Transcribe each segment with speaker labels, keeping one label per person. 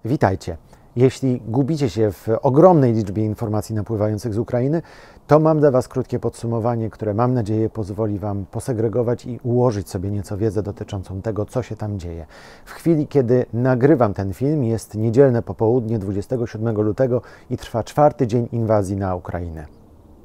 Speaker 1: Witajcie. Jeśli gubicie się w ogromnej liczbie informacji napływających z Ukrainy, to mam dla Was krótkie podsumowanie, które mam nadzieję pozwoli Wam posegregować i ułożyć sobie nieco wiedzę dotyczącą tego, co się tam dzieje. W chwili, kiedy nagrywam ten film, jest niedzielne popołudnie 27 lutego i trwa 4. dzień inwazji na Ukrainę.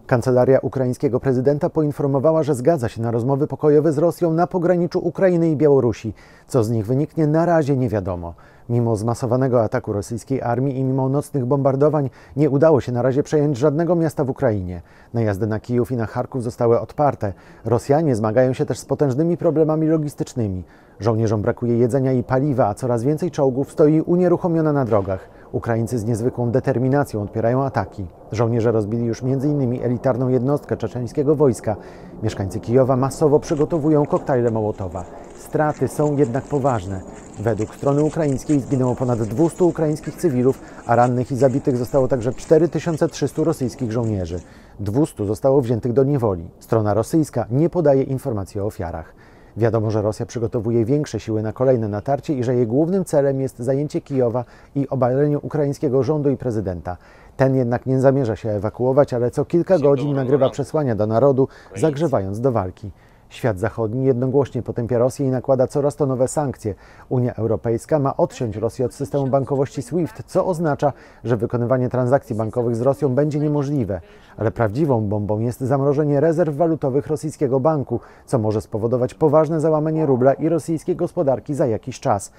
Speaker 1: Kancelaria ukraińskiego prezydenta poinformowała, że zgadza się na rozmowy pokojowe z Rosją na pograniczu Ukrainy i Białorusi. Co z nich wyniknie, na razie nie wiadomo. Mimo zmasowanego ataku rosyjskiej armii i mimo nocnych bombardowań nie udało się na razie przejąć żadnego miasta w Ukrainie. Najazdy na Kijów i na Charków zostały odparte. Rosjanie zmagają się też z potężnymi problemami logistycznymi. Żołnierzom brakuje jedzenia i paliwa, a coraz więcej czołgów stoi unieruchomiona na drogach. Ukraińcy z niezwykłą determinacją odpierają ataki. Żołnierze rozbili już m.in. elitarną jednostkę czeczeńskiego wojska. Mieszkańcy Kijowa masowo przygotowują koktajle Mołotowa. Straty są jednak poważne. Według strony ukraińskiej zginęło ponad 200 ukraińskich cywilów, a rannych i zabitych zostało także 4300 rosyjskich żołnierzy. 200 zostało wziętych do niewoli. Strona rosyjska nie podaje informacji o ofiarach. Wiadomo, że Rosja przygotowuje większe siły na kolejne natarcie i że jej głównym celem jest zajęcie Kijowa i obalenie ukraińskiego rządu i prezydenta. Ten jednak nie zamierza się ewakuować, ale co kilka godzin nagrywa przesłania do narodu, zagrzewając do walki. Świat zachodni jednogłośnie potępia Rosję i nakłada coraz to nowe sankcje. Unia Europejska ma odciąć Rosję od systemu bankowości SWIFT, co oznacza, że wykonywanie transakcji bankowych z Rosją będzie niemożliwe. Ale prawdziwą bombą jest zamrożenie rezerw walutowych rosyjskiego banku, co może spowodować poważne załamanie rubla i rosyjskiej gospodarki za jakiś czas.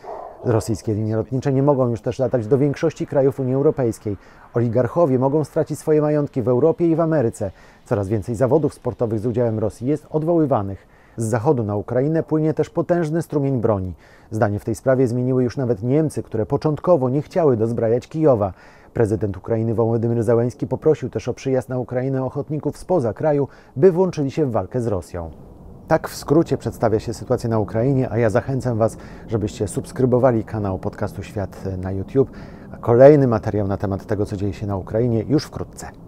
Speaker 1: Rosyjskie linie lotnicze nie mogą już też latać do większości krajów Unii Europejskiej. Oligarchowie mogą stracić swoje majątki w Europie i w Ameryce. Coraz więcej zawodów sportowych z udziałem Rosji jest odwoływanych. Z zachodu na Ukrainę płynie też potężny strumień broni. Zdanie w tej sprawie zmieniły już nawet Niemcy, które początkowo nie chciały dozbrajać Kijowa. Prezydent Ukrainy Wołodymyr Zełenski poprosił też o przyjazd na Ukrainę ochotników spoza kraju, by włączyli się w walkę z Rosją. Tak w skrócie przedstawia się sytuacja na Ukrainie, a ja zachęcam Was, żebyście subskrybowali kanał podcastu Świat na YouTube, a kolejny materiał na temat tego, co dzieje się na Ukrainie już wkrótce.